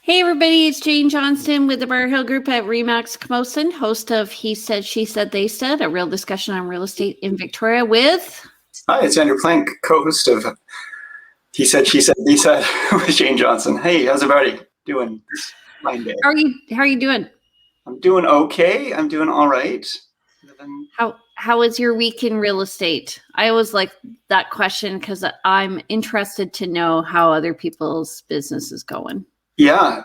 Hey everybody, it's Jane Johnston with the Bar Hill Group at Remax Camosun, host of He Said, She Said, They Said, a real discussion on real estate in Victoria with... Hi, it's Andrew Plank, co-host of He Said, She Said, They Said with Jane Johnson. Hey, how's everybody doing this fine day? How are you doing? I'm doing okay. I'm doing all right. How was your week in real estate? I always like that question because I'm interested to know how other people's business is going. Yeah,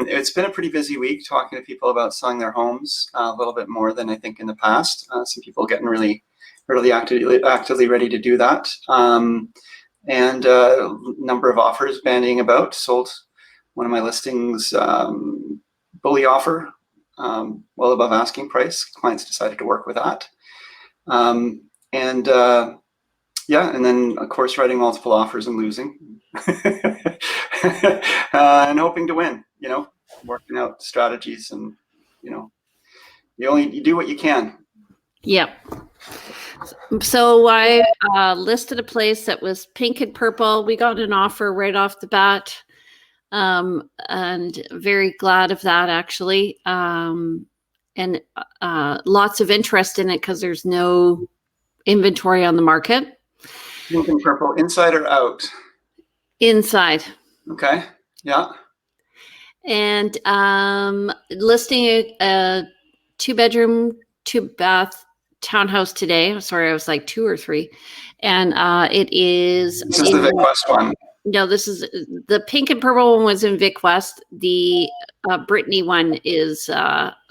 it's been a pretty busy week talking to people about selling their homes, a little bit more than I think in the past. Some people getting really actively ready to do that. And a number of offers bandying about. Sold one of my listings, bully offer, well above asking price. Clients decided to work with that. Yeah, and then of course writing multiple offers and losing. And hoping to win, working out strategies and, you do what you can. Yep. So I listed a place that was pink and purple. We got an offer right off the bat. And very glad of that actually. And lots of interest in it because there's no inventory on the market. Pink and purple, inside or out? Inside. Okay. Yeah. And listing a 2-bedroom, 2-bath townhouse today. Sorry, I was like 2 or 3. And it is... This is the Vic West one. No, this is the pink and purple one was in Vic West. The Brittany one is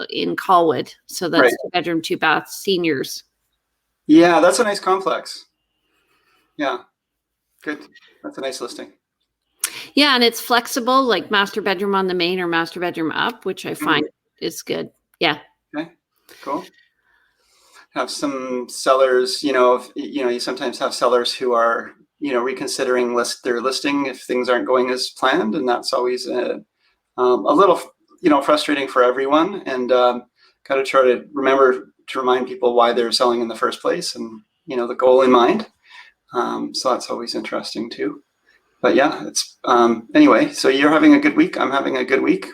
in Colwood. So that's right. 2-bedroom, 2-bath seniors. Yeah, that's a nice complex. Yeah, good. That's a nice listing. Yeah, and it's flexible, like master bedroom on the main or master bedroom up, which I find is good. Yeah. Okay, cool. Have some sellers, you sometimes have sellers who are, reconsidering their listing if things aren't going as planned, and that's always a little, frustrating for everyone. And got to try to remember to remind people why they're selling in the first place, and the goal in mind. So that's always interesting too. But yeah, it's anyway. So you're having a good week. I'm having a good week.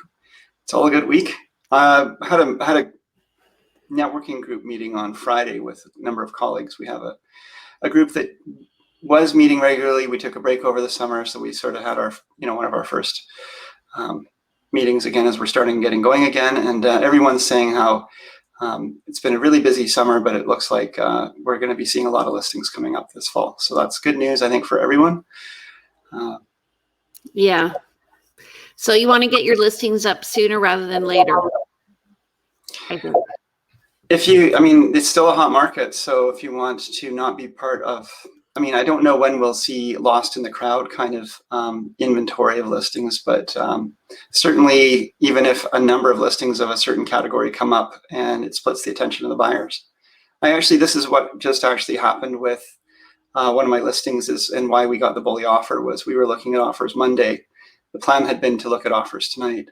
It's all a good week. Had a networking group meeting on Friday with a number of colleagues. We have a group that was meeting regularly. We took a break over the summer, so we sort of had our one of our first meetings again as we're getting going again. And everyone's saying how it's been a really busy summer, but it looks like we're going to be seeing a lot of listings coming up this fall. So that's good news, I think, for everyone. Yeah. So you want to get your listings up sooner rather than later? I think. It's still a hot market. So if you want to not be part of, I don't know when we'll see lost in the crowd kind of inventory of listings, but certainly even if a number of listings of a certain category come up and it splits the attention of the buyers. This is what just actually happened with one of my listings and why we got the bully offer was we were looking at offers Monday. The plan had been to look at offers tonight.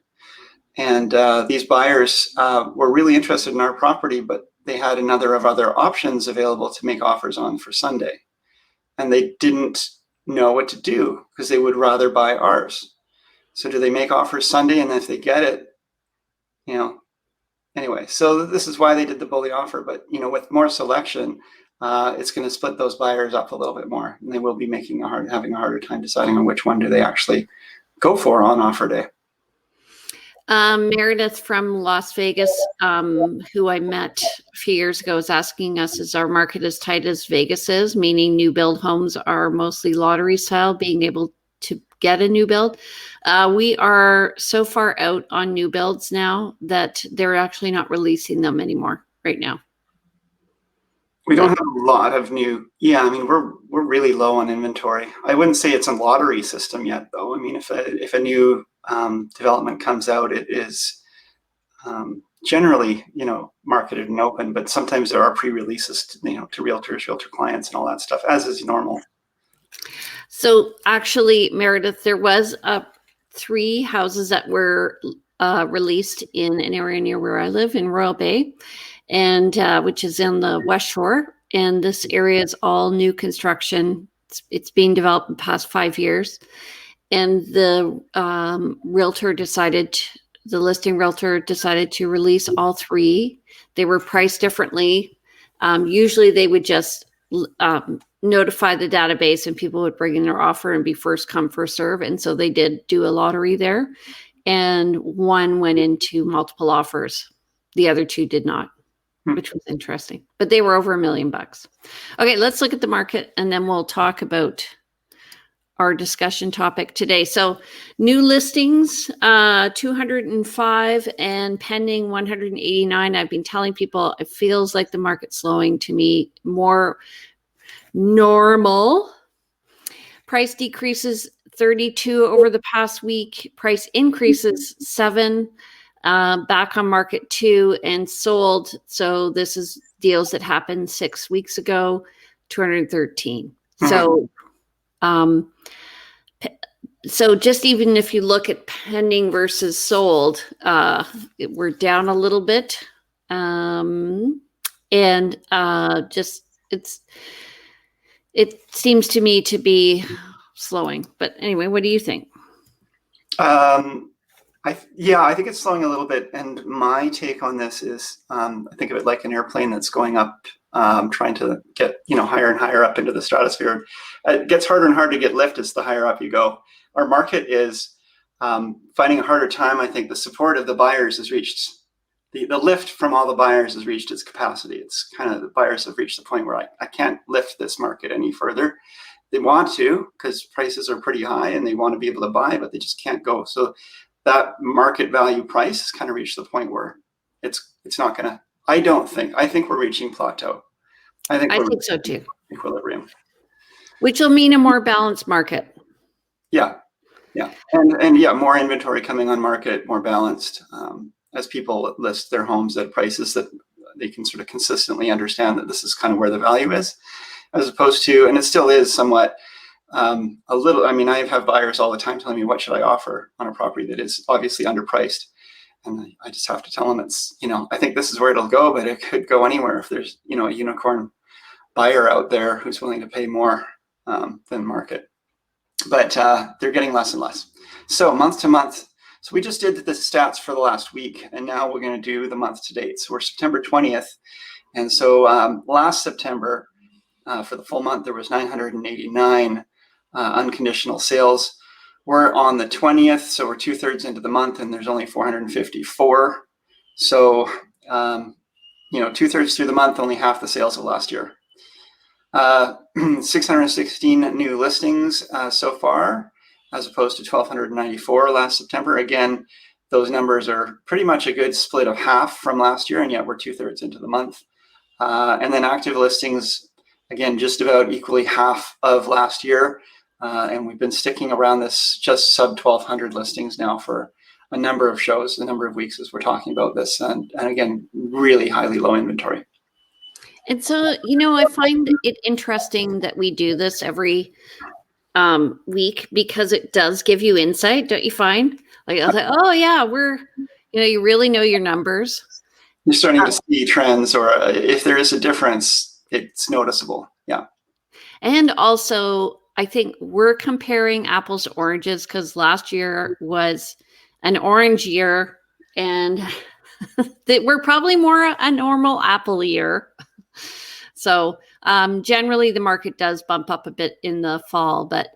And these buyers were really interested in our property, but they had a number of other options available to make offers on for Sunday. And they didn't know what to do because they would rather buy ours. So do they make offers Sunday? And if they get it, anyway, so this is why they did the bully offer. But, with more selection, it's going to split those buyers up a little bit more, and they will be having a harder time deciding on which one do they actually go for on offer day. Meredith from Las Vegas, who I met a few years ago, is asking us, is our market as tight as Vegas is, meaning new build homes are mostly lottery style, being able to get a new build? We are so far out on new builds now that they're actually not releasing them anymore right now. We don't have a lot of new. Yeah, we're really low on inventory. I wouldn't say it's a lottery system yet, though. If a new development comes out, it is generally, marketed and open. But sometimes there are pre-releases, to realtors, realtor clients, and all that stuff, as is normal. So actually, Meredith, there was 3 houses that were released in an area near where I live in Royal Bay, and which is in the West Shore. And this area is all new construction. It's being developed in the past 5 years. and the listing realtor decided to release all three. They were priced differently. Usually they would just notify the database and people would bring in their offer and be first come, first serve. And so they did do a lottery there. And one went into multiple offers. The other two did not, which was interesting. But they were over $1 million. Okay, let's look at the market and then we'll talk about our discussion topic today. So new listings, 205 and pending 189. I've been telling people it feels like the market's slowing to me, more normal. Price decreases 32 over the past week. Price increases 7, back on market 2 and sold. So this is deals that happened 6 weeks ago, 213. So so just even if you look at pending versus sold, we're down a little bit. Just it seems to me to be slowing. But anyway, what do you think? I think it's slowing a little bit. And my take on this is, I think of it like an airplane that's going up, trying to get, higher and higher up into the stratosphere. It gets harder and harder to get lift as the higher up you go. Our market is finding a harder time. I think the support of the buyers has reached, the lift from all the buyers has reached its capacity. It's kind of, the buyers have reached the point where I can't lift this market any further. They want to, because prices are pretty high and they want to be able to buy, but they just can't go. So that market value price has kind of reached the point where it's not going to, I think we're reaching plateau. I think so too. Equilibrium. Which will mean a more balanced market. Yeah. And more inventory coming on market, more balanced, as people list their homes at prices that they can sort of consistently understand that this is kind of where the value is, as opposed to, and it still is somewhat, a little, I have buyers all the time telling me, what should I offer on a property that is obviously underpriced? And I just have to tell them it's, I think this is where it'll go, but it could go anywhere if there's, a unicorn buyer out there who's willing to pay more than market. But they're getting less and less. So month to month. So we just did the stats for the last week, and now we're going to do the month to date. So we're September 20th. And so last September, for the full month, there was 989 unconditional sales. We're on the 20th, so we're 2/3 into the month, and there's only 454. So, 2/3 through the month, only half the sales of last year. 616 new listings so far, as opposed to 1,294 last September. Again, those numbers are pretty much a good split of half from last year, and yet we're 2/3 into the month. And then active listings, again, just about equally half of last year. And we've been sticking around this just sub 1,200 listings now for a number of shows, a number of weeks as we're talking about this. And again, really highly low inventory. And so, I find it interesting that we do this every week because it does give you insight, don't you find? Like, I'll say, oh yeah, you really know your numbers. You're starting to see trends, or if there is a difference, it's noticeable. Yeah. And also, I think we're comparing apples to oranges because last year was an orange year and we're probably more a normal apple year. So generally the market does bump up a bit in the fall, but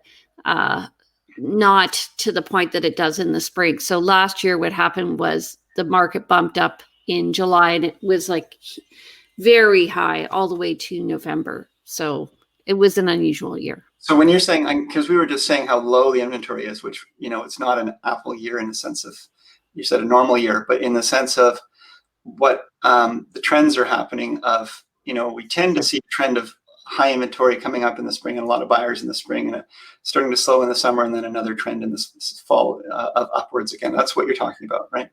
not to the point that it does in the spring. So last year what happened was the market bumped up in July and it was like very high all the way to November. So it was an unusual year. So when you're saying, because we were just saying how low the inventory is, which, it's not an apple year in the sense of, you said a normal year, but in the sense of what the trends are happening of, we tend to see a trend of high inventory coming up in the spring and a lot of buyers in the spring and starting to slow in the summer and then another trend in this fall of upwards again. That's what you're talking about, right?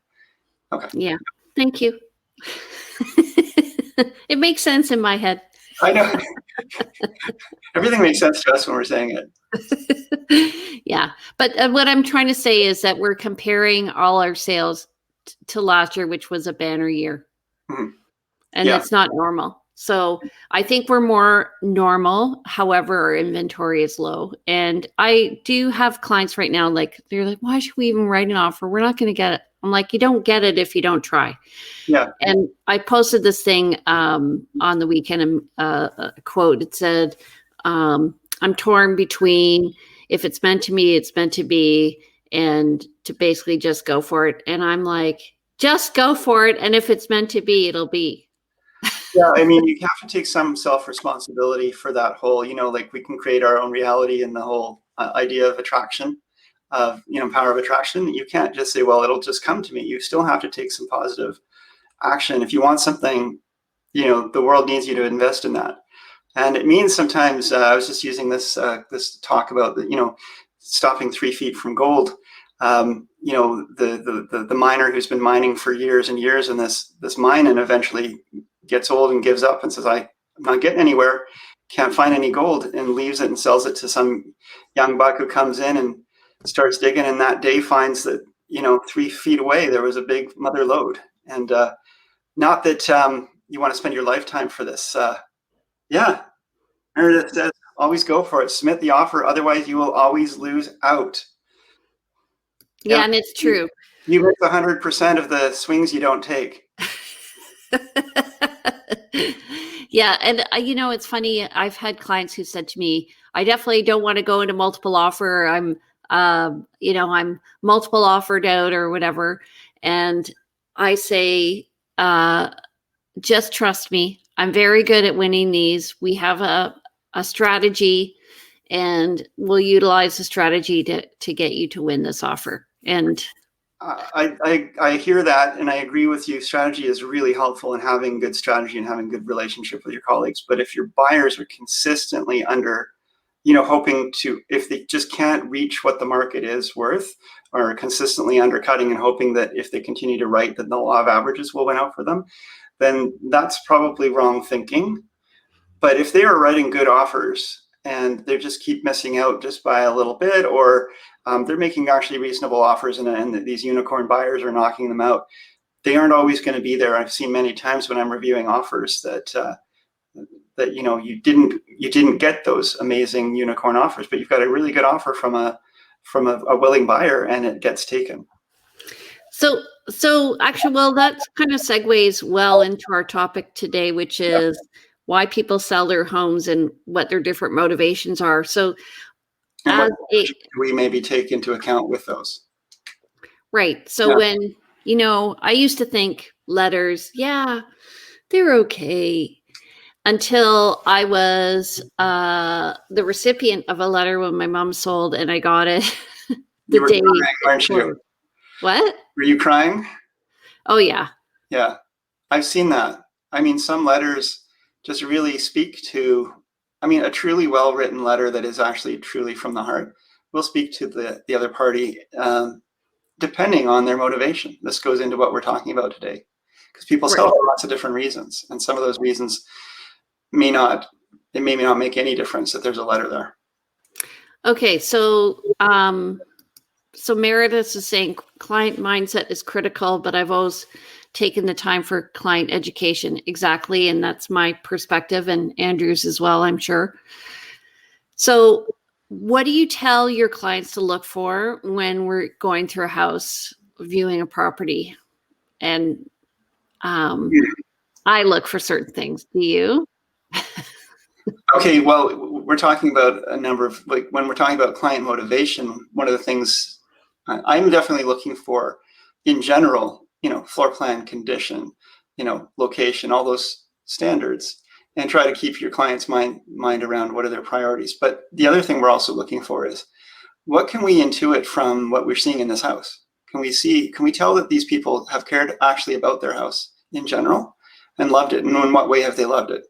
Okay. Yeah. Thank you. It makes sense in my head. I know. Everything makes sense to us when we're saying it. Yeah. But what I'm trying to say is that we're comparing all our sales to last year, which was a banner year. Mm-hmm. And that's not normal. So I think we're more normal. However, our inventory is low. And I do have clients right now, like, they're like, why should we even write an offer? We're not going to get it. I'm like, you don't get it if you don't try. Yeah. And I posted this thing on the weekend, a quote. It said, I'm torn between if it's meant to me, it's meant to be, and to basically just go for it. And I'm like, just go for it. And if it's meant to be, it'll be. Yeah, I mean, you have to take some self-responsibility for that whole, like we can create our own reality and the whole idea of attraction, of, power of attraction. You can't just say, well, it'll just come to me. You still have to take some positive action. If you want something, the world needs you to invest in that. And it means sometimes, I was just using this talk about, stopping 3 feet from gold. The miner who's been mining for years and years in this mine, and eventually gets old and gives up and says, I'm not getting anywhere, can't find any gold, and leaves it and sells it to some young buck who comes in and starts digging, and that day finds that 3 feet away there was a big mother lode. And not that you want to spend your lifetime for this. Yeah, Meredith says, always go for it, submit the offer, otherwise you will always lose out. Yeah, and it's true. You miss 100% of the swings you don't take. Yeah. And it's funny. I've had clients who said to me, I definitely don't want to go into multiple offer. I'm multiple offered out or whatever. And I say, just trust me. I'm very good at winning these. We have a strategy, and we'll utilize the strategy to get you to win this offer. And I hear that, and I agree with you. Strategy is really helpful in having good strategy and having good relationship with your colleagues. But if your buyers are consistently under, hoping to, if they just can't reach what the market is worth, or consistently undercutting and hoping that if they continue to write, that the law of averages will win out for them, then that's probably wrong thinking. But if they are writing good offers and they just keep missing out just by a little bit, or they're making actually reasonable offers, and these unicorn buyers are knocking them out, they aren't always going to be there. I've seen many times when I'm reviewing offers that you didn't get those amazing unicorn offers, but you've got a really good offer from a willing buyer, and it gets taken. So actually, well, that kind of segues well into our topic today, which is why people sell their homes and what their different motivations are. So we maybe take into account with those. Right. So when, I used to think letters, they're okay, until I was the recipient of a letter when my mom sold, and I got it the day. Crying, weren't you? What? Were you crying? Oh, yeah. Yeah. I've seen that. I mean, some letters just really speak to, a truly well-written letter that is actually truly from the heart will speak to the other party, depending on their motivation. This goes into what we're talking about today, because people sell for lots of different reasons, and some of those reasons may not make any difference that there's a letter there. Okay, so Meredith is saying client mindset is critical, but I've always taken the time for client education. Exactly. And that's my perspective, and Andrew's as well, I'm sure. So what do you tell your clients to look for when we're going through a house, viewing a property? And I look for certain things. Do you? Okay, well, we're talking about a number of, when we're talking about client motivation, one of the things I'm definitely looking for in general, floor plan, condition, location, all those standards, and try to keep your client's mind around what are their priorities. But the other thing we're also looking for is, what can we intuit from what we're seeing in this house? Can we tell that these people have cared actually about their house in general and loved it? And in what way have they loved it?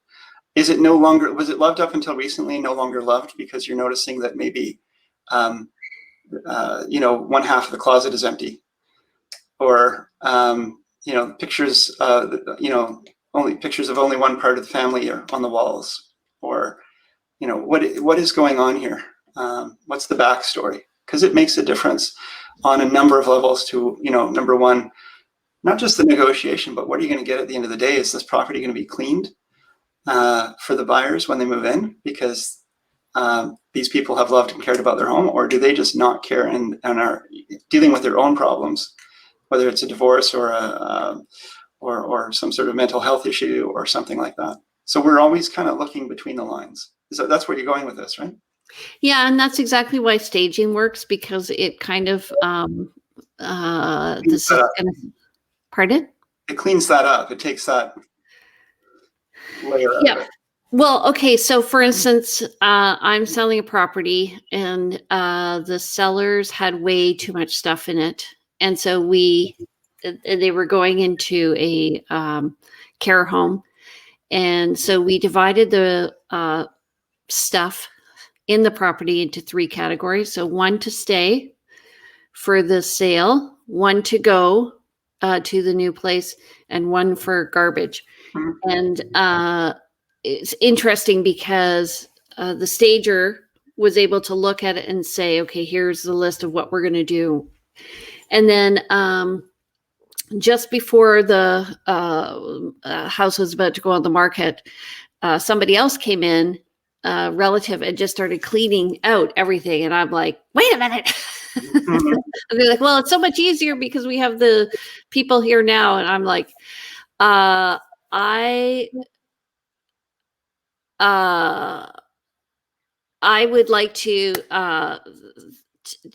Was it loved up until recently, no longer loved because you're noticing that maybe, one half of the closet is empty, or, pictures, only pictures of only one part of the family are on the walls, or, what is going on here? What's the backstory? Because it makes a difference on a number of levels to, number one, not just the negotiation, but what are you going to get at the end of the day? Is this property going to be cleaned? for the buyers when they move in because these people have loved and cared about their home, or do they just not care and are dealing with their own problems, whether it's a divorce or or some sort of mental health issue or something like that. So we're always kind of looking between the lines. So that's where you're going with this, right? Yeah, and that's exactly why staging works, because it kind of this is gonna, pardon? It cleans that up. It takes that layer out of it. Well, okay. So, for instance, I'm selling a property, and the sellers had way too much stuff in it, and so they were going into a care home, and so we divided the stuff in the property into 3 categories. So, 1 to stay for the sale, 1 to go to the new place, and 1 for garbage. Mm-hmm. And it's interesting because the stager was able to look at it and say, okay, here's the list of what we're going to do. And then just before the house was about to go on the market, somebody else came in, a relative, and just started cleaning out everything. And I'm like, wait a minute. Mm-hmm. And they're like, well, it's so much easier because we have the people here now. And I'm like, I would like to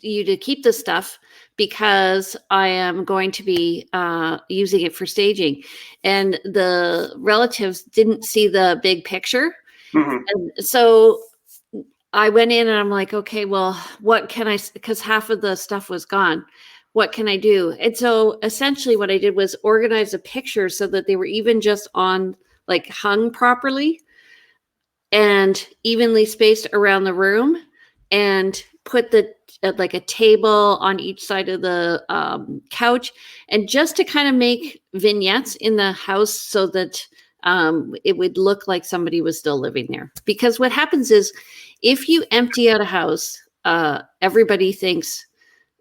you to keep the stuff because I am going to be using it for staging. And the relatives didn't see the big picture. Mm-hmm. And so I went in and I'm like, okay, well, what can I, because half of the stuff was gone. What can I do? And so essentially what I did was organize a picture so that they were even just on, like, hung properly and evenly spaced around the room, and put the like a table on each side of the couch, and just to kind of make vignettes in the house so that it would look like somebody was still living there. Because what happens is, if you empty out a house, everybody thinks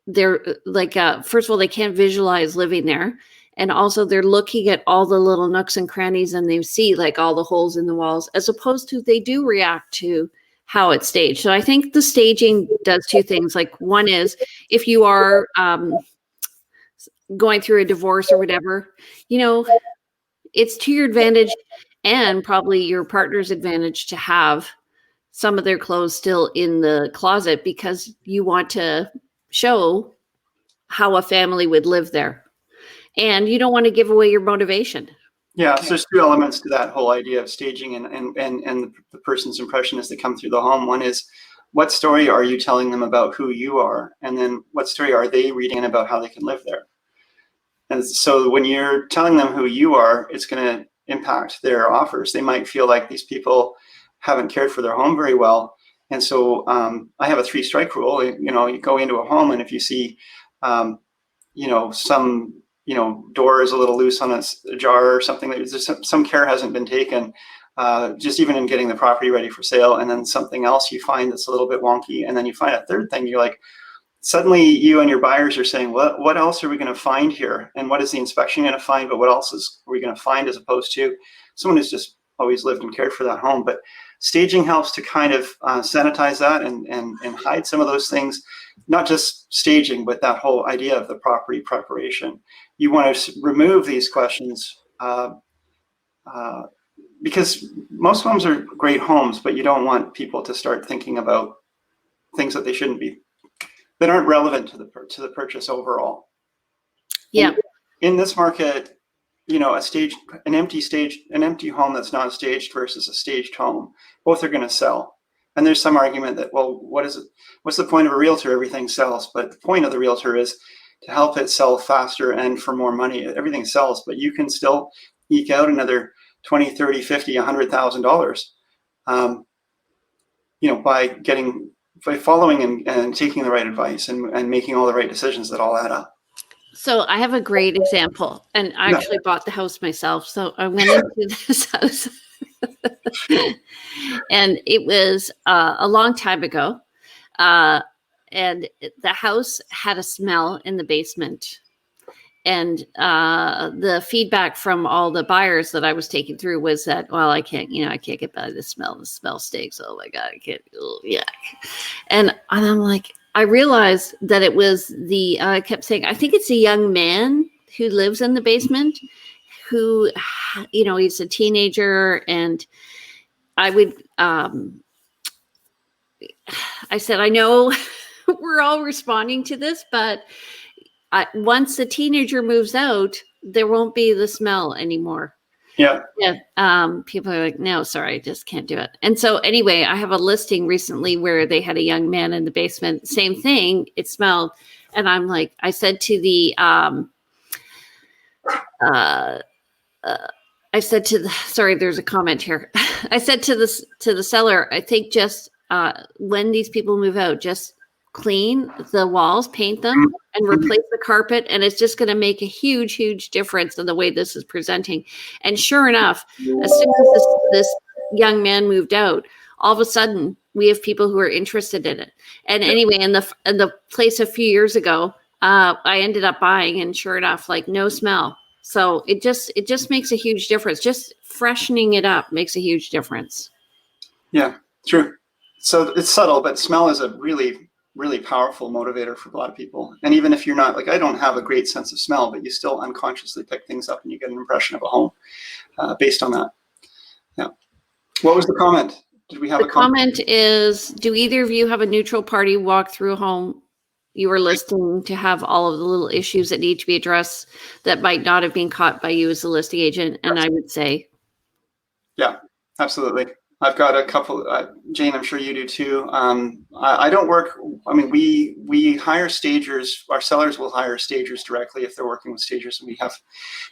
they're like, first of all, they can't visualize living there. And also they're looking at all the little nooks and crannies and they see like all the holes in the walls, as opposed to they do react to how it's staged. So I think the staging does 2 things. Like, one is, if you are going through a divorce or whatever, it's to your advantage and probably your partner's advantage to have some of their clothes still in the closet, because you want to show how a family would live there. And you don't want to give away your motivation. Yeah, so there's 2 elements to that whole idea of staging and the person's impression as they come through the home. One is, what story are you telling them about who you are? And then what story are they reading about how they can live there? And so when you're telling them who you are, it's going to impact their offers. They might feel like these people haven't cared for their home very well. And so I have a 3-strike rule. You go into a home, and if you see, some door is a little loose on a jar or something, that some care hasn't been taken, just even in getting the property ready for sale, and then something else you find that's a little bit wonky, and then you find a third thing, you're like, suddenly you and your buyers are saying, what else are we going to find here? And what is the inspection going to find? But what else are we going to find, as opposed to someone who's just always lived and cared for that home? But staging helps to kind of sanitize that and hide some of those things. Not just staging, but that whole idea of the property preparation. You want to remove these questions because most homes are great homes, but you don't want people to start thinking about things that they shouldn't be, that aren't relevant to the purchase overall. Yeah. In this market, an empty home that's not staged versus a staged home, both are going to sell. And there's some argument that, well, what's the point of a realtor? Everything sells. But the point of the realtor is to help it sell faster and for more money. Everything sells, but you can still eke out another $20, $30, $50, $100,000, by following and taking the right advice and making all the right decisions that all add up. So I have a great example, and I actually bought the house myself. So I went into this house and it was a long time ago. And the house had a smell in the basement. the feedback from all the buyers that I was taking through was that, well, I can't get by the smell. The smell stinks. Oh my God, I can't. Oh, yeah. And I'm like, I realized that it was I kept saying, I think it's a young man who lives in the basement who, he's a teenager. And I would, I said, I know we're all responding to this, but once the teenager moves out, there won't be the smell anymore. Yeah. Yeah. People are like, no, sorry, I just can't do it. And so anyway, I have a listing recently where they had a young man in the basement, same thing. It smelled. And I'm like, I said to the, sorry, there's a comment here. I said to the seller, I think just when these people move out, just clean the walls, paint them, and replace the carpet. And it's just going to make a huge, huge difference in the way this is presenting. And sure enough, as soon as this young man moved out, all of a sudden we have people who are interested in it. And anyway, in the place a few years ago, I ended up buying, and sure enough, like no smell. So it just makes a huge difference. Just freshening it up makes a huge difference. Yeah, true. So it's subtle, but smell is a really, really powerful motivator for a lot of people. And even if you're not, like, I don't have a great sense of smell, but you still unconsciously pick things up and you get an impression of a home based on that. Yeah. What was the comment? Did we have a comment? The comment is, do either of you have a neutral party walk through a home you were listing to have all of the little issues that need to be addressed that might not have been caught by you as a listing agent? And I would say, yeah, absolutely. I've got a couple, Jane, I'm sure you do too. I don't work, I mean, we hire stagers. Our sellers will hire stagers directly if they're working with stagers, and we have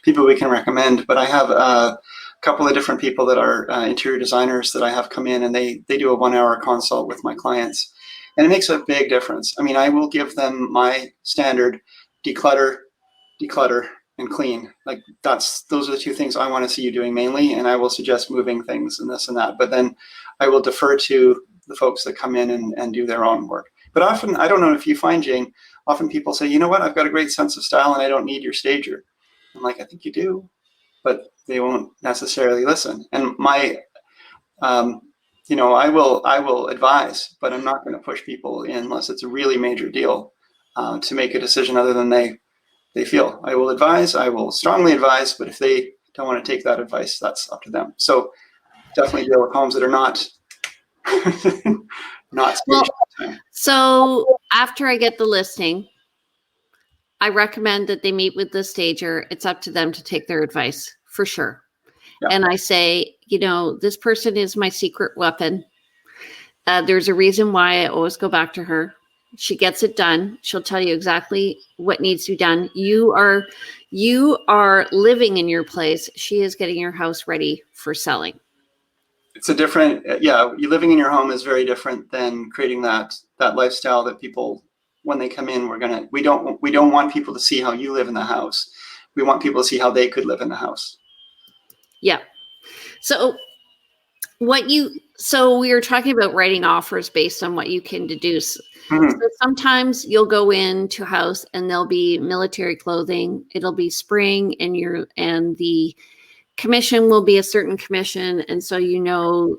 people we can recommend. But I have a couple of different people that are interior designers that I have come in, and they do a 1-hour consult with my clients. And it makes a big difference. I mean, I will give them my standard declutter, and clean. Like those are the two things I want to see you doing mainly. And I will suggest moving things and this and that. But then I will defer to the folks that come in and do their own work. But often, I don't know if you find, Jane, often people say, you know what, I've got a great sense of style and I don't need your stager. I'm like, I think you do, but they won't necessarily listen. And my, I will advise, but I'm not going to push people in unless it's a really major deal to make a decision other than they feel. I will advise, I will strongly advise, but if they don't want to take that advice, that's up to them. So definitely deal with homes that are not well, so after I get the listing, I recommend that they meet with the stager. It's up to them to take their advice for sure. Yeah. And I say, this person is my secret weapon. There's a reason why I always go back to her. She gets it done. She'll tell you exactly what needs to be done. You are living in your place. She is getting your house ready for selling. It's a different, you living in your home is very different than creating that lifestyle that people, when they come in, we don't want people to see how you live in the house. We want people to see how they could live in the house. Yeah. So we were talking about writing offers based on what you can deduce. Mm-hmm. So sometimes you'll go into a house and there'll be military clothing. It'll be spring and the commission will be a certain commission. And so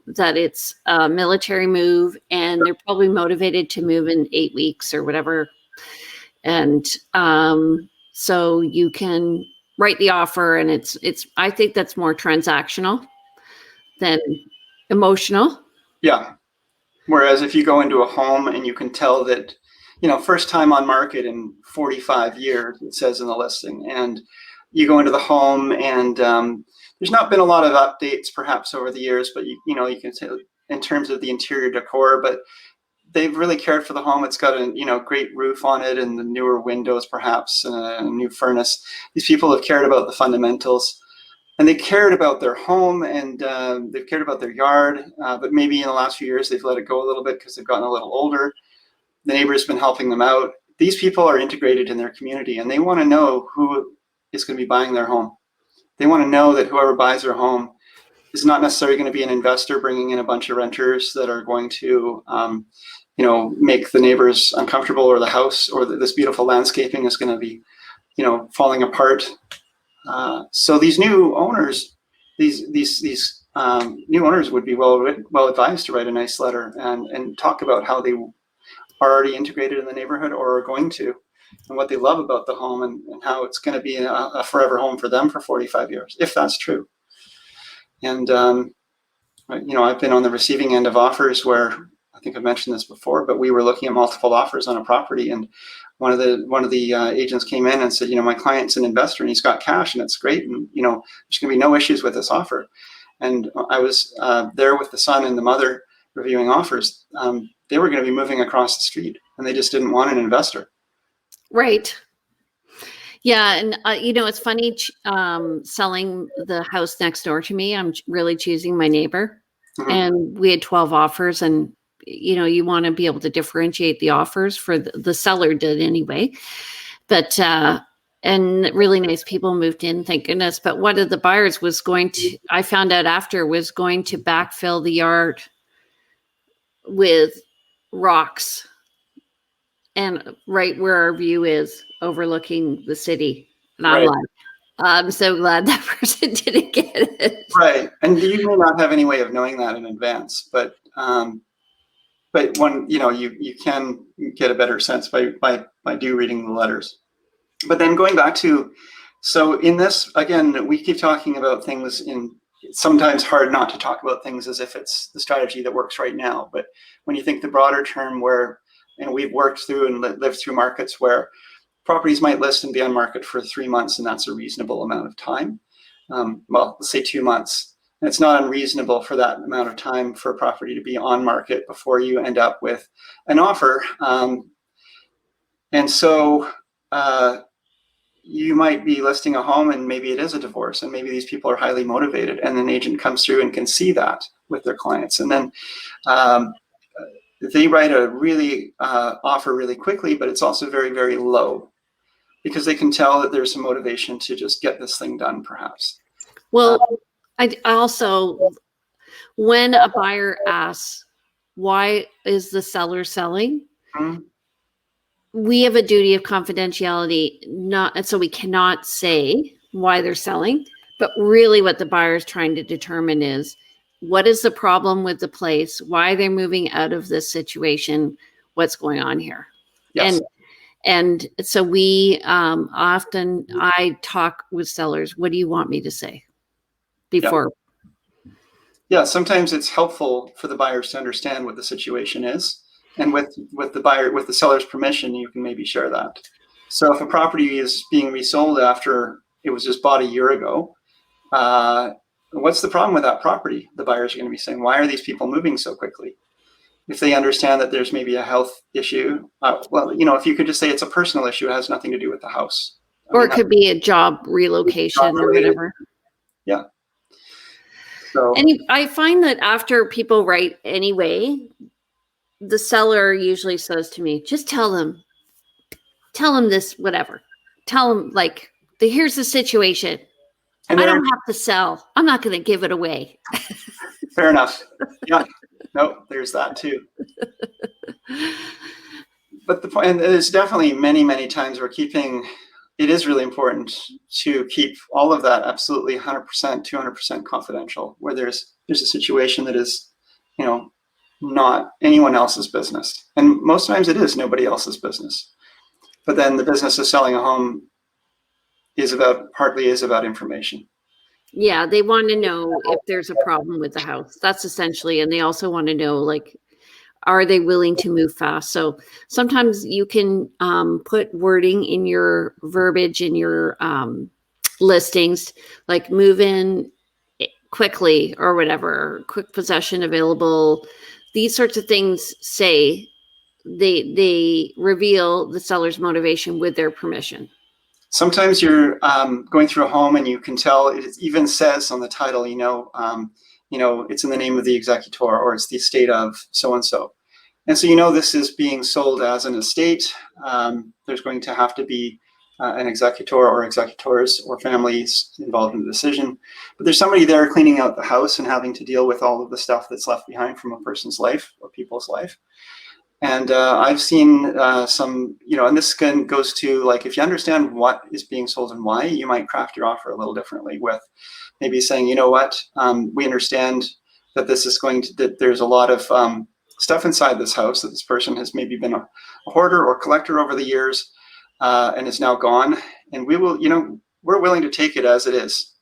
that it's a military move and they're probably motivated to move in 8 weeks or whatever. And so you can write the offer, and it's I think that's more transactional than emotional. Yeah. Whereas if you go into a home and you can tell that, first time on market in 45 years, it says in the listing, and you go into the home and there's not been a lot of updates perhaps over the years, but you can say in terms of the interior decor, but they've really cared for the home. It's got a great roof on it and the newer windows perhaps and a new furnace. These people have cared about the fundamentals. And they cared about their home and they've cared about their yard, but maybe in the last few years they've let it go a little bit because they've gotten a little older. The neighbor's been helping them out. These people are integrated in their community and they want to know who is going to be buying their home. They want to know that whoever buys their home is not necessarily going to be an investor bringing in a bunch of renters that are going to make the neighbors uncomfortable, or the house or this beautiful landscaping is going to be falling apart. So these new owners, these new owners would be well advised to write a nice letter and talk about how they are already integrated in the neighborhood or are going to, and what they love about the home, and how it's going to be a forever home for them for 45 years, if that's true. And I've been on the receiving end of offers where, I think I've mentioned this before, but we were looking at multiple offers on a property, and one of the agents came in and said, my client's an investor and he's got cash and it's great, and there's going to be no issues with this offer. And I was there with the son and the mother reviewing offers. They were going to be moving across the street, and they just didn't want an investor. Right. Yeah, and it's funny selling the house next door to me. I'm really choosing my neighbor, and we had 12 offers, and you want to be able to differentiate the offers for the seller did anyway. But and really nice people moved in, thank goodness. But one of the buyers was I found out after, was going to backfill the yard with rocks, and right where our view is overlooking the city. And I'm like, I'm so glad that person didn't get it. Right. And you may not have any way of knowing that in advance, but when you can get a better sense by reading the letters. But then going back to, so in this, again, we keep talking about things it's sometimes hard not to talk about things as if it's the strategy that works right now. But when you think the broader term where, we've worked through and lived through markets where properties might list and be on market for 3 months, and that's a reasonable amount of time. Well, let's say 2 months. And it's not unreasonable for that amount of time for a property to be on market before you end up with an offer. And so you might be listing a home, and maybe it is a divorce, and maybe these people are highly motivated, and an agent comes through and can see that with their clients. And then they write a really offer really quickly, but it's also very, very low, because they can tell that there's some motivation to just get this thing done, perhaps. Well, I also, when a buyer asks, why is the seller selling? We have a duty of confidentiality, so we cannot say why they're selling, but really what the buyer is trying to determine is, what is the problem with the place? Why they're moving out of this situation? What's going on here? Yes. And so we I talk with sellers. What do you want me to say before? Yeah, sometimes it's helpful for the buyers to understand what the situation is, and with the seller's permission, you can maybe share that. So if a property is being resold after it was just bought a year ago, what's the problem with that property? The buyers are going to be saying, why are these people moving so quickly? If they understand that there's maybe a health issue, if you could just say it's a personal issue, it has nothing to do with the house. Or it could be a job relocation or whatever. Yeah. So, and I find that after people write anyway, the seller usually says to me, just tell them this, whatever. Tell them, like, here's the situation. I don't have to sell. I'm not going to give it away. Fair enough. Yeah. No, there's that too. But the point, and there's definitely many, many times where it is really important to keep all of that absolutely 100%, 200% confidential, where there's a situation that is, not anyone else's business. And most times it is nobody else's business. But then the business of selling a home partly is about information. Yeah, they want to know if there's a problem with the house. That's essentially, and they also want to know, like, are they willing to move fast? So sometimes you can put wording in your verbiage in your listings, like move in quickly or whatever, quick possession available. These sorts of things say they reveal the seller's motivation with their permission. Sometimes you're going through a home and you can tell, it even says on the title, it's in the name of the executor, or it's the estate of so-and-so. And so, this is being sold as an estate. There's going to have to be an executor or executors or families involved in the decision. But there's somebody there cleaning out the house and having to deal with all of the stuff that's left behind from a person's life or people's life. And I've seen some, and this goes to, like, if you understand what is being sold and why, you might craft your offer a little differently, with maybe saying, we understand that that there's a lot of stuff inside this house, that this person has maybe been a hoarder or collector over the years, and is now gone. And we're willing to take it as it is.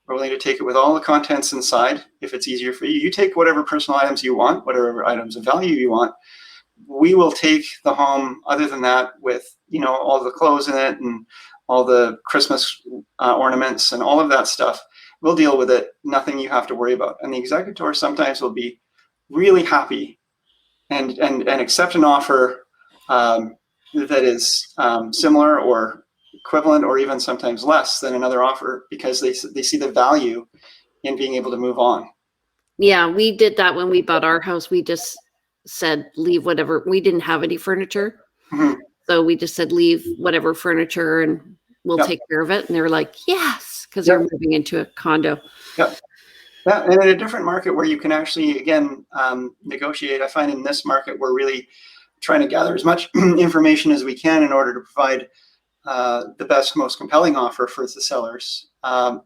We're willing to take it with all the contents inside. If it's easier for you, you take whatever personal items you want, whatever items of value you want. We will take the home, other than that, with all the clothes in it and all the Christmas ornaments and all of that stuff. We'll deal with it. Nothing you have to worry about. And the executor sometimes will be really happy and accept an offer that is similar or equivalent, or even sometimes less than another offer, because they see the value in being able to move on. Yeah, we did that when we bought our house. We just said, leave whatever. We didn't have any furniture. Mm-hmm. So we just said, leave whatever furniture and we'll take care of it. And they were like, yes, because they're moving into a condo. Yeah. And in a different market where you can actually, again, negotiate, I find in this market, we're really trying to gather as much information as we can in order to provide the best, most compelling offer for the sellers.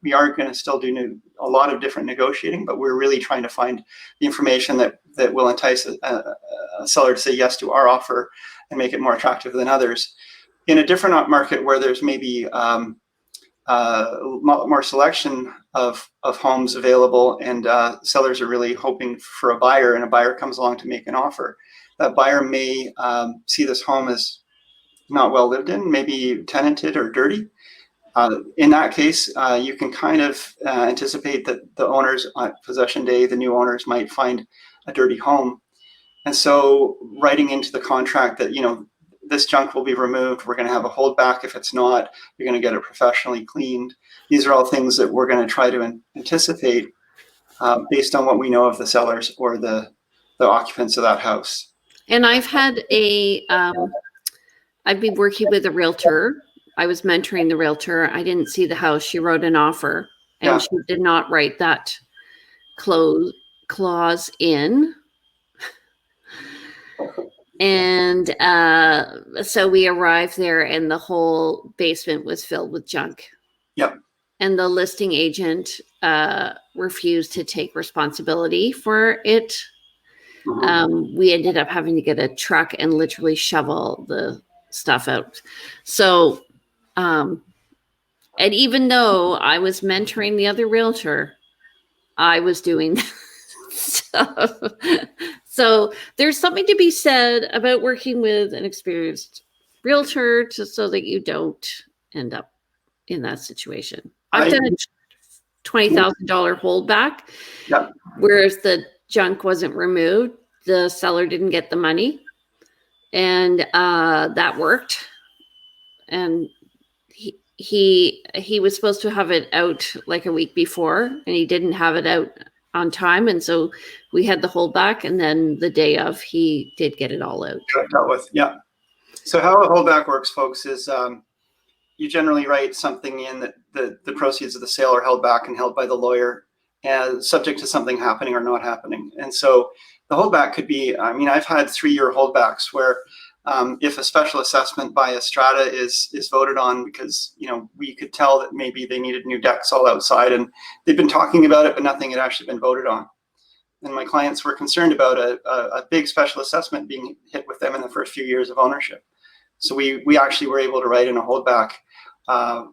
We are going to still do a lot of different negotiating, but we're really trying to find the information that will entice a seller to say yes to our offer and make it more attractive than others. In a different market where there's maybe more selection of homes available, and sellers are really hoping for a buyer, and a buyer comes along to make an offer, that buyer may see this home as not well lived in, maybe tenanted or dirty. In that case, you can kind of anticipate that the owners on possession day, the new owners, might find a dirty home. And so writing into the contract that, this junk will be removed, we're going to have a holdback if it's not, you're going to get it professionally cleaned. These are all things that we're going to try to anticipate based on what we know of the sellers or the occupants of that house. And I've had I've been working with a realtor. I was mentoring the realtor. I didn't see the house. She wrote an offer, and she did not write that clause in. And so we arrived there, and the whole basement was filled with junk. Yep. And the listing agent refused to take responsibility for it. Mm-hmm. We ended up having to get a truck and literally shovel the stuff out. So, and even though I was mentoring the other realtor, I was doing stuff. So there's something to be said about working with an experienced realtor so that you don't end up in that situation. I've done a $20,000 holdback, whereas the junk wasn't removed. The seller didn't get the money, and that worked. And he was supposed to have it out like a week before, and he didn't have it out on time, and so we had the holdback, and then the day of, he did get it all out. Dealt with, yeah. So how a holdback works, folks, is you generally write something in that the proceeds of the sale are held back and held by the lawyer, and subject to something happening or not happening. And so the holdback could be, I've had 3-year holdbacks where if a special assessment by a strata is voted on, because we could tell that maybe they needed new decks all outside, and they've been talking about it, but nothing had actually been voted on. And my clients were concerned about a big special assessment being hit with them in the first few years of ownership. So we actually were able to write in a holdback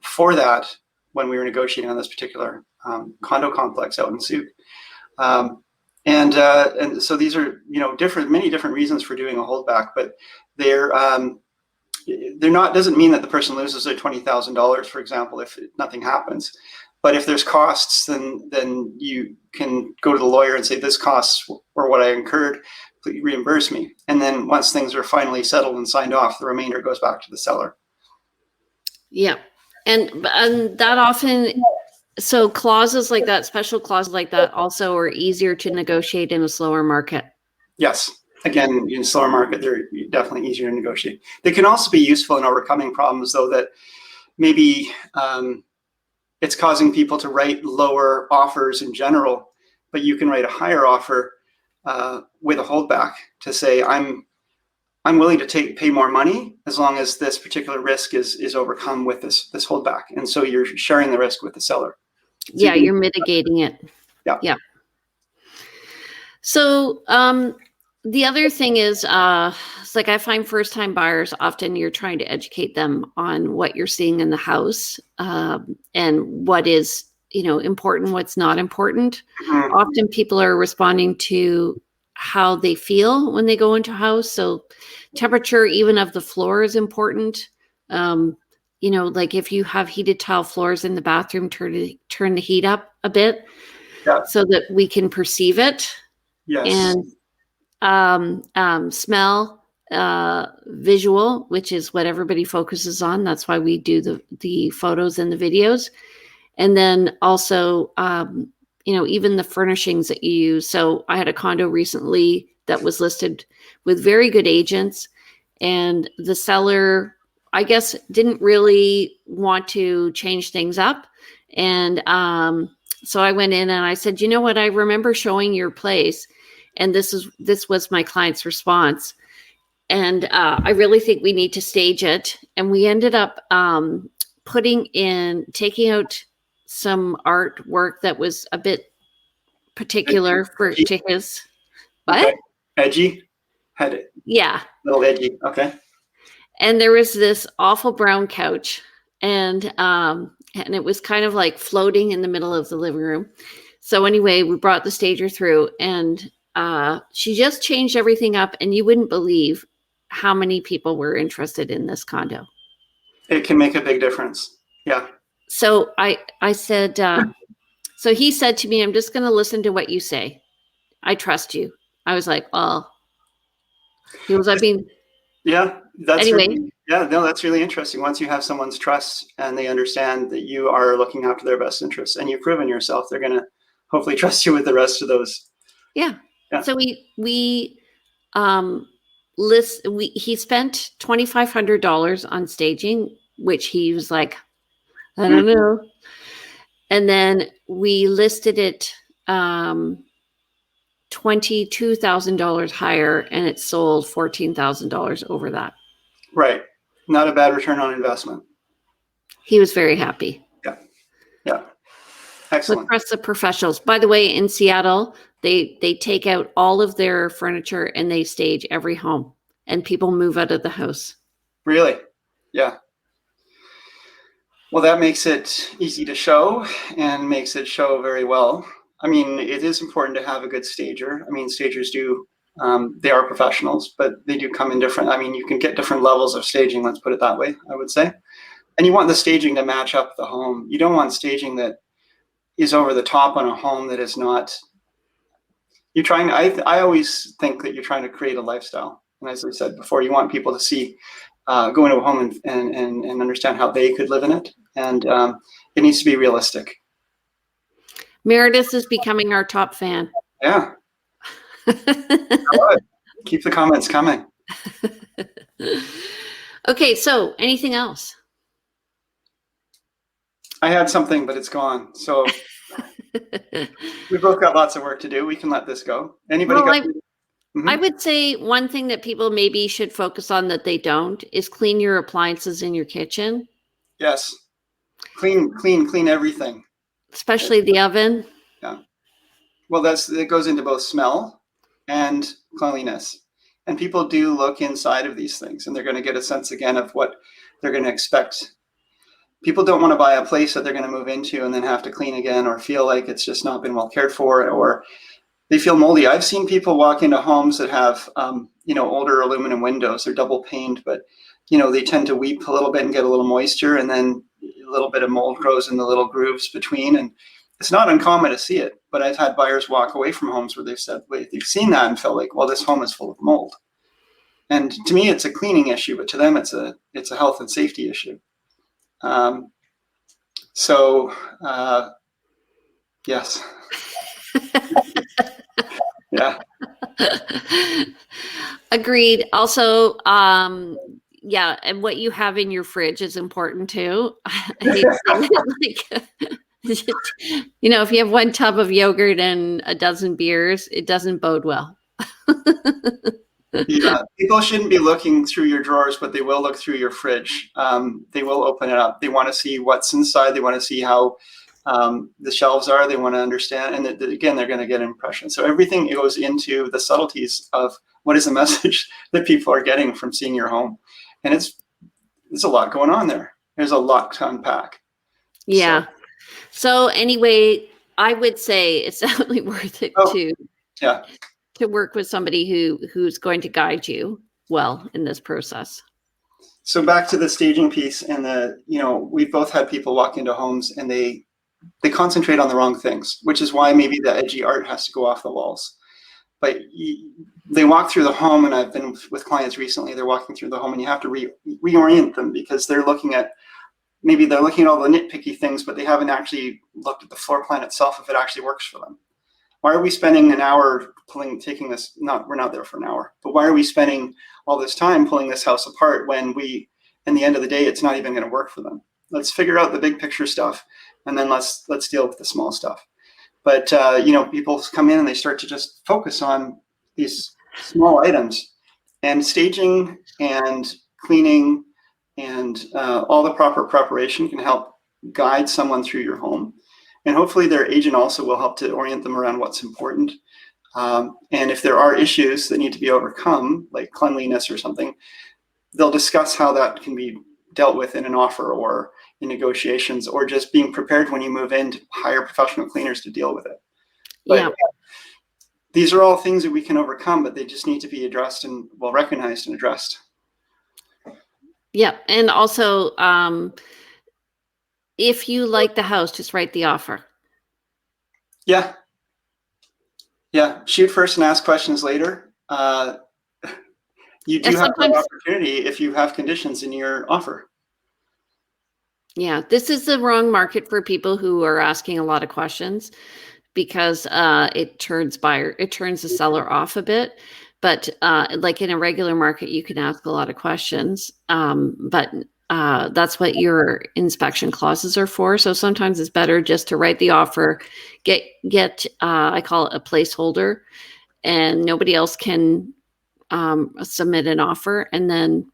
for that when we were negotiating on this particular condo complex out in Souk. And so these are many different reasons for doing a holdback, but they're not, doesn't mean that the person loses their $20,000, for example, if nothing happens. But if there's costs, then you can go to the lawyer and say, this costs were what I incurred, please reimburse me. And then once things are finally settled and signed off, the remainder goes back to the seller. Yeah. And that often, so clauses like that, special clauses like that also are easier to negotiate in a slower market. Yes. Again, in a slower market, they're definitely easier to negotiate. They can also be useful in overcoming problems, though, that maybe it's causing people to write lower offers in general, but you can write a higher offer with a holdback to say, I'm I'm willing to pay more money as long as this particular risk is overcome with this holdback. And so you're sharing the risk with the seller. So Yeah, you're mitigating it. Yeah. Yeah. So the other thing is, it's like I find first-time buyers, often you're trying to educate them on what you're seeing in the house, and what is, important, what's not important. Mhm. Often people are responding to how they feel when they go into a house. So temperature, even of the floor, is important. Like if you have heated tile floors in the bathroom, turn the heat up a bit, Yeah. so that we can perceive it. Yes. And smell, visual, which is what everybody focuses on. That's why we do the photos and the videos. And then also, even the furnishings that you use. So I had a condo recently that was listed with very good agents, and the seller, I guess, didn't really want to change things up. And so I went in and I said, you know what, I remember showing your place, and this was my client's response. And I really think we need to stage it. And we ended up taking out some artwork that was a bit particular to his. What? Okay. Edgy. Had it. Yeah. A little edgy. Okay. And there was this awful brown couch, and it was kind of like floating in the middle of the living room. So anyway, we brought the stager through, and she just changed everything up, and you wouldn't believe how many people were interested in this condo. It can make a big difference. Yeah. So I said, so he said to me, I'm just going to listen to what you say. I trust you. I was like, well, he was, yeah, that's anyway. That's really interesting. Once you have someone's trust and they understand that you are looking after their best interests and you've proven yourself, they're going to hopefully trust you with the rest of those. Yeah. So he spent $2,500 on staging, which he was like, I don't know. And then we listed it $22,000 higher, and it sold $14,000 over that. Right. Not a bad return on investment. He was very happy. Yeah. Excellent. So trust the professionals. By the way, in Seattle, they take out all of their furniture and they stage every home, and people move out of the house. Really? Yeah. Well, that makes it easy to show and makes it show very well. I mean, it is important to have a good stager. I mean, stagers they are professionals, but they do come in different. I mean, you can get different levels of staging, let's put it that way, I would say. And you want the staging to match up the home. You don't want staging that is over the top on a home that is not. I always think that you're trying to create a lifestyle. And as I said before, you want people to see, go into a home and understand how they could live in it. And it needs to be realistic. Meredith is becoming our top fan. Yeah. Keep the comments coming. Okay, so anything else? I had something, but it's gone. So we both got lots of work to do. We can let this go. Anybody got? I would say one thing that people maybe should focus on that they don't is clean your appliances in your kitchen. Yes. Clean everything. Especially the oven. Yeah. Well, it goes into both smell and cleanliness. And people do look inside of these things, and they're going to get a sense again of what they're going to expect. People don't want to buy a place that they're going to move into and then have to clean again, or feel like it's just not been well cared for, or they feel moldy. I've seen people walk into homes that have, older aluminum windows. They're double paned, but, they tend to weep a little bit and get a little moisture, and then a little bit of mold grows in the little grooves between. And it's not uncommon to see it, but I've had buyers walk away from homes where they've said, wait, they've seen that and felt like, well, this home is full of mold. And to me, it's a cleaning issue, but to them, it's a health and safety issue. Yes. Yeah. Agreed. Also, and what you have in your fridge is important too. If you have one tub of yogurt and a dozen beers, it doesn't bode well. Yeah, people shouldn't be looking through your drawers, but they will look through your fridge. They will open it up. They want to see what's inside. They want to see how the shelves are. They want to understand. And again, they're going to get an impression. So everything goes into the subtleties of what is the message that people are getting from seeing your home. And it's a lot going on there. There's a lot to unpack. Yeah. So anyway, I would say it's definitely worth it to work with somebody who's going to guide you well in this process. So back to the staging piece, and we've both had people walk into homes and they concentrate on the wrong things, which is why maybe the edgy art has to go off the walls. But they walk through the home, and I've been with clients recently, they're walking through the home and you have to reorient them, because they're looking at all the nitpicky things, but they haven't actually looked at the floor plan itself, if it actually works for them. Why are we spending an hour taking this? We're not there for an hour, but why are we spending all this time pulling this house apart when in the end of the day, it's not even going to work for them? Let's figure out the big picture stuff, and then let's deal with the small stuff. But people come in and they start to just focus on these small items, and staging and cleaning and all the proper preparation can help guide someone through your home. And hopefully their agent also will help to orient them around what's important. And if there are issues that need to be overcome, like cleanliness or something, they'll discuss how that can be dealt with in an offer or in negotiations, or just being prepared when you move in to hire professional cleaners to deal with it. But these are all things that we can overcome, but they just need to be addressed and recognized and addressed. Yeah. And also, if you like the house, just write the offer. Yeah. Shoot first and ask questions later. You do have an opportunity if you have conditions in your offer. Yeah, this is the wrong market for people who are asking a lot of questions, because it turns the seller off a bit. But like in a regular market, you can ask a lot of questions. But that's what your inspection clauses are for. So sometimes it's better just to write the offer, get I call it a placeholder, and nobody else can submit an offer, and then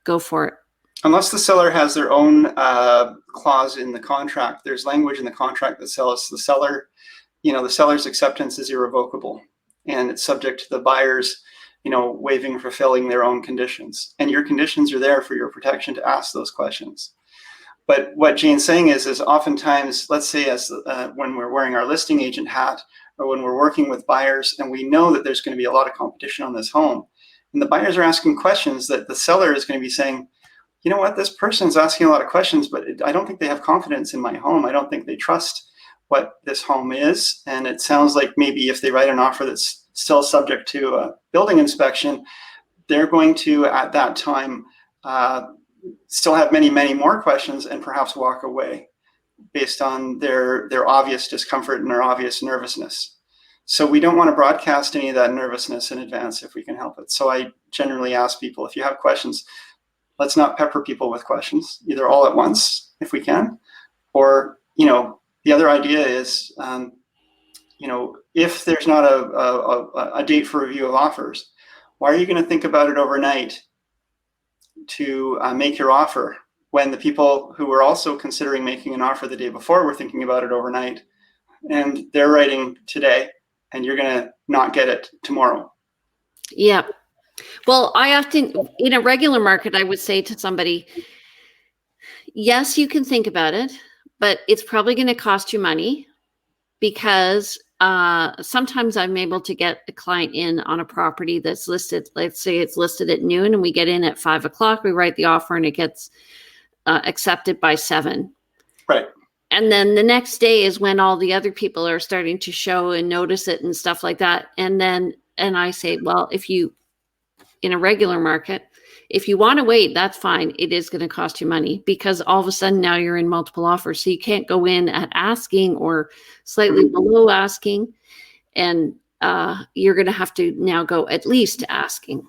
go for it. Unless the seller has their own clause in the contract, there's language in the contract that says the seller's acceptance is irrevocable, and it's subject to the buyer's waiving, fulfilling their own conditions. And your conditions are there for your protection to ask those questions. But what Jane's saying is oftentimes, let's say when we're wearing our listing agent hat, or when we're working with buyers and we know that there's going to be a lot of competition on this home, and the buyers are asking questions that the seller is going to be saying, you know what, this person's asking a lot of questions, but I don't think they have confidence in my home. I don't think they trust what this home is. And it sounds like maybe if they write an offer that's still subject to a building inspection, they're going to, at that time, still have many, many more questions and perhaps walk away based on their obvious discomfort and their obvious nervousness. So we don't want to broadcast any of that nervousness in advance if we can help it. So I generally ask people, if you have questions, let's not pepper people with questions, either all at once if we can, or the other idea is, if there's not a date for review of offers, why are you going to think about it overnight to make your offer when the people who were also considering making an offer the day before were thinking about it overnight, and they're writing today, and you're going to not get it tomorrow? Yeah. Well, I often, in a regular market, I would say to somebody, yes, you can think about it, but it's probably going to cost you money, because sometimes I'm able to get a client in on a property that's listed. Let's say it's listed at noon and we get in at 5 o'clock, we write the offer and it gets accepted by 7. Right. And then the next day is when all the other people are starting to show and notice it and stuff like that. And I say, well, in a regular market, if you want to wait, that's fine. It is going to cost you money, because all of a sudden now you're in multiple offers. So you can't go in at asking or slightly below asking. And you're going to have to now go at least to asking.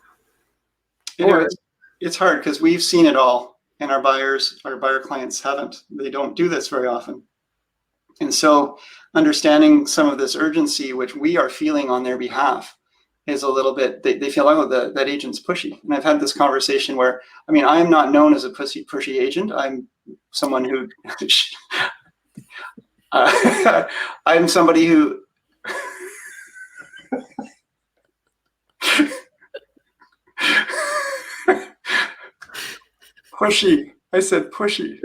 It's hard because we've seen it all, and our buyer clients haven't. They don't do this very often. And so understanding some of this urgency, which we are feeling on their behalf, is a little bit, they feel, oh, that agent's pushy. And I've had this conversation where, I mean, I am not known as a pushy agent. I'm someone who, I'm somebody who, pushy. I said pushy.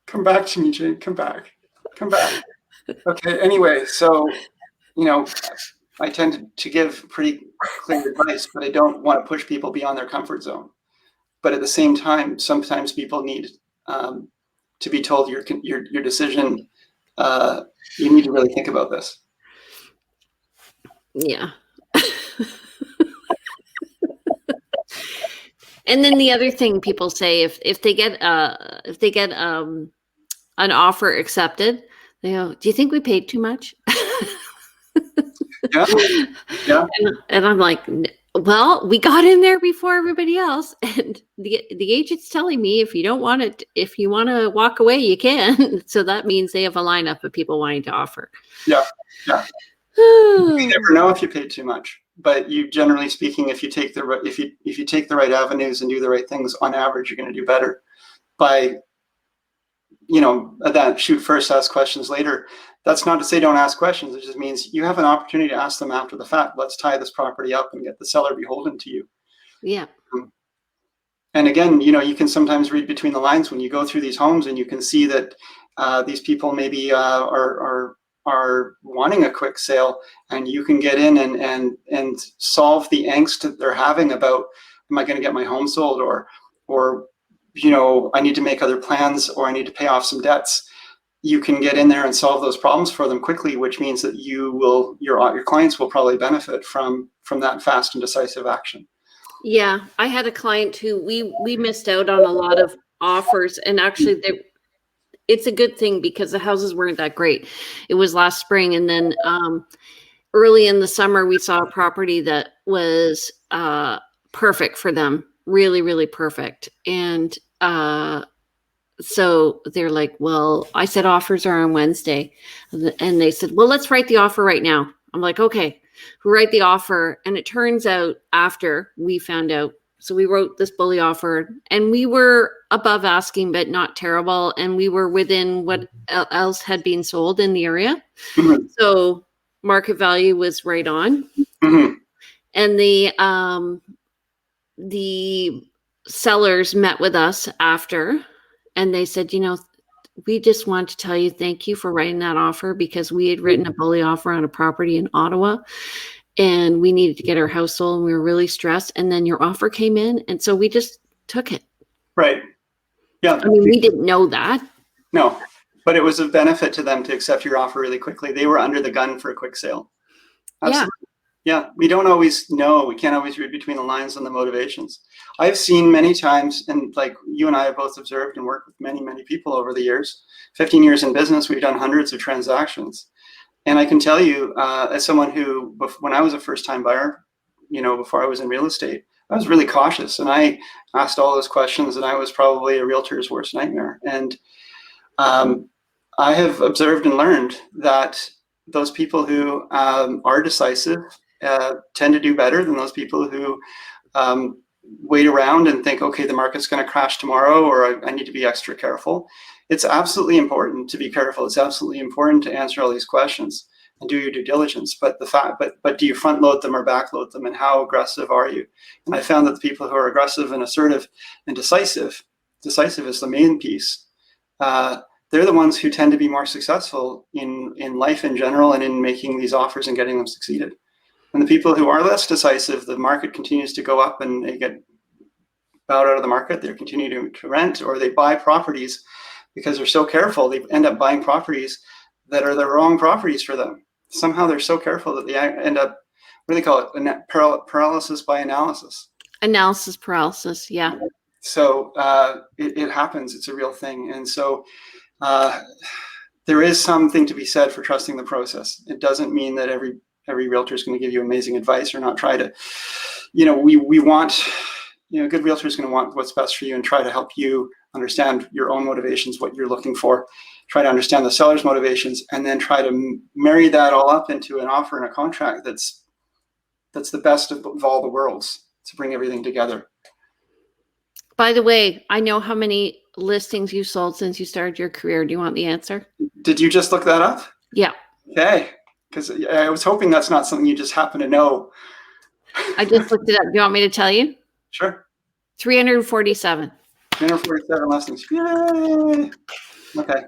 Come back to me, Jane. Come back. Come back. Okay. Anyway, so, you know, I tend to give pretty clear advice, but I don't want to push people beyond their comfort zone. But at the same time, sometimes people need to be told your decision. You need to really think about this. Yeah. And then the other thing people say, if they get an offer accepted, they go, "Do you think we paid too much?" Yeah. Yeah. And I'm like, well, we got in there before everybody else, and the agent's telling me if you want to walk away, you can. So that means they have a lineup of people wanting to offer. Yeah. Yeah. You never know if you paid too much, but you, generally speaking, if you take the right avenues and do the right things, on average, you're going to do better by, you know, that shoot first, ask questions later. That's not to say don't ask questions. It just means you have an opportunity to ask them after the fact. Let's tie this property up and get the seller beholden to you. Yeah. And again, you know, you can sometimes read between the lines when you go through these homes, and you can see that these people maybe are wanting a quick sale, and you can get in and solve the angst that they're having about, am I going to get my home sold, or you know, I need to make other plans, or I need to pay off some debts. You can get in there and solve those problems for them quickly, which means that your clients will probably benefit from that fast and decisive action. Yeah, I had a client who we missed out on a lot of offers, and actually it's a good thing because the houses weren't that great. It was last spring, and then early in the summer we saw a property that was perfect for them, really, really perfect. And so they're like, well, I said offers are on Wednesday, and they said, well, let's write the offer right now. I'm like, okay, we write the offer. And it turns out, after we found out, so we wrote this bully offer, and we were above asking, but not terrible. And we were within what else had been sold in the area. Mm-hmm. So market value was right on. Mm-hmm. And the sellers met with us after, and they said, you know, we just want to tell you thank you for writing that offer, because we had written a bully offer on a property in Ottawa, and we needed to get our house sold, and we were really stressed. And then your offer came in, and so we just took it. Right. Yeah. I mean, we didn't know that. No, but it was of benefit to them to accept your offer really quickly. They were under the gun for a quick sale. Absolutely. Yeah. Yeah, we don't always know. We can't always read between the lines on the motivations. I've seen many times, and like you and I have both observed and worked with many, many people over the years. 15 years in business, we've done hundreds of transactions. And I can tell you, as someone who, when I was a first-time buyer, you know, before I was in real estate, I was really cautious, and I asked all those questions, and I was probably a realtor's worst nightmare. And I have observed and learned that those people who are decisive tend to do better than those people who wait around and think, okay, the market's going to crash tomorrow, or I need to be extra careful. It's absolutely important to be careful. It's absolutely important to answer all these questions and do your due diligence. But do you front load them or back load them, and how aggressive are you? And I found that the people who are aggressive and assertive and decisive is the main piece. They're the ones who tend to be more successful in life in general, and in making these offers and getting them succeeded. And the people who are less decisive, the market continues to go up and they get bowed out of the market. They continue to rent, or they buy properties because they're so careful. They end up buying properties that are the wrong properties for them. Somehow they're so careful that they end up, what do they call it? Paralysis by analysis. Analysis paralysis, yeah. So it happens. It's a real thing. And so there is something to be said for trusting the process. It doesn't mean that every realtor is going to give you amazing advice or not try to, you know, we want, a good realtor is going to want what's best for you and try to help you understand your own motivations, what you're looking for, try to understand the seller's motivations, and then try to marry that all up into an offer and a contract that's the best of all the worlds to bring everything together. By the way, I know how many listings you sold since you started your career. Do you want the answer? Did you just look that up? Yeah. Okay. Because I was hoping that's not something you just happen to know. I just looked it up. Do you want me to tell you? Sure. 347. 347 listings. Yay! Okay.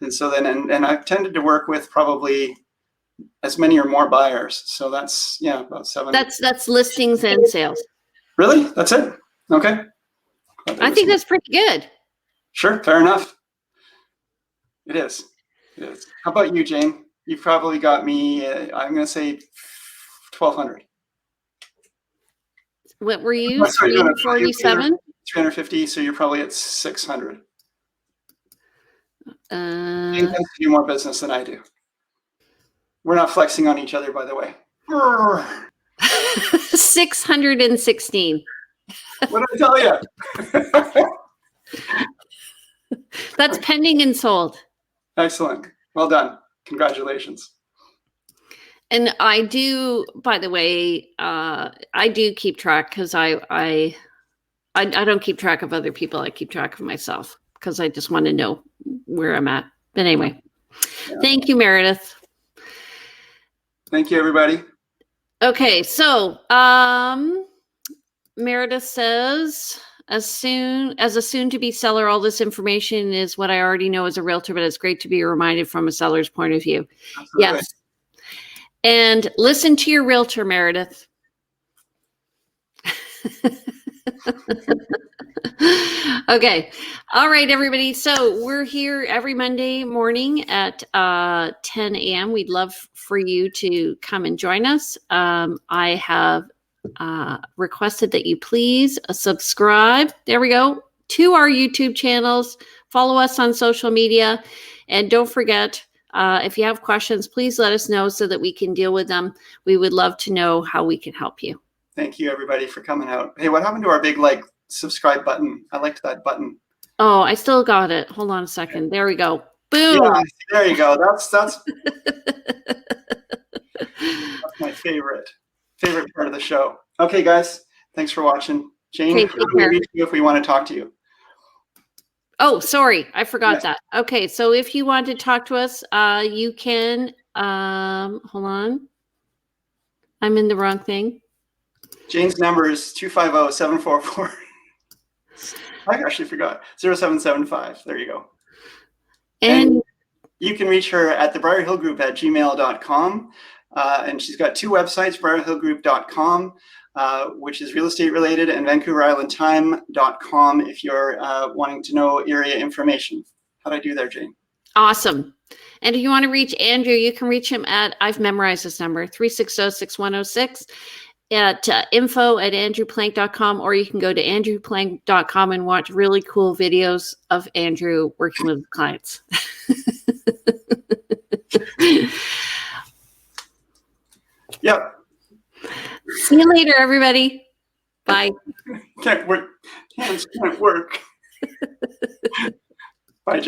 And so then, and I've tended to work with probably as many or more buyers. So that's, about 7. That's listings and sales. Really? That's it? Okay. I think that's pretty good. Sure. Fair enough. It is. How about you, Jane? You've probably got me, I'm going to say 1,200. What were you? 347? 350. So you're probably at 600. Jane tends to do more business than I do. We're not flexing on each other, by the way. 616. What did I tell you? That's pending and sold. Excellent. Well done. Congratulations. And I do, by the way, I do keep track because I don't keep track of other people. I keep track of myself because I just want to know where I'm at. But anyway, Thank you, Meredith. Thank you, everybody. Okay, so Meredith says, as a soon-to-be seller, all this information is what I already know as a realtor, but it's great to be reminded from a seller's point of view. Absolutely. Yes. And listen to your realtor, Meredith. Okay. All right, everybody. So we're here every Monday morning at 10 a.m. We'd love for you to come and join us. I have requested that you please subscribe. There we go. To our YouTube channels. Follow us on social media. And don't forget, if you have questions, please let us know so that we can deal with them. We would love to know how we can help you. Thank you, everybody, for coming out. Hey, what happened to our big subscribe button? I liked that button. Oh, I still got it. Hold on a second. There we go. Boom. Yeah, there you go. That's my favorite part of the show. Okay, guys, thanks for watching. Jane, okay, we'll reach you if we want to talk to you. Oh, sorry. I forgot that. Okay, so if you want to talk to us, you can, hold on. I'm in the wrong thing. Jane's number is 250-744. I actually forgot. 0775. There you go. And you can reach her at the Briar Hill Group at gmail.com. And she's got 2 websites, briarhillgroup.com, which is real estate related, and VancouverIslandTime.com if you're wanting to know area information. How'd I do there, Jane? Awesome. And if you want to reach Andrew, you can reach him at, I've memorized this number, 360-6106. At info@andrewplank.com, or you can go to andrewplank.com and watch really cool videos of Andrew working with clients. Yep. See you later, everybody. Bye. Can't work. Hands can't work.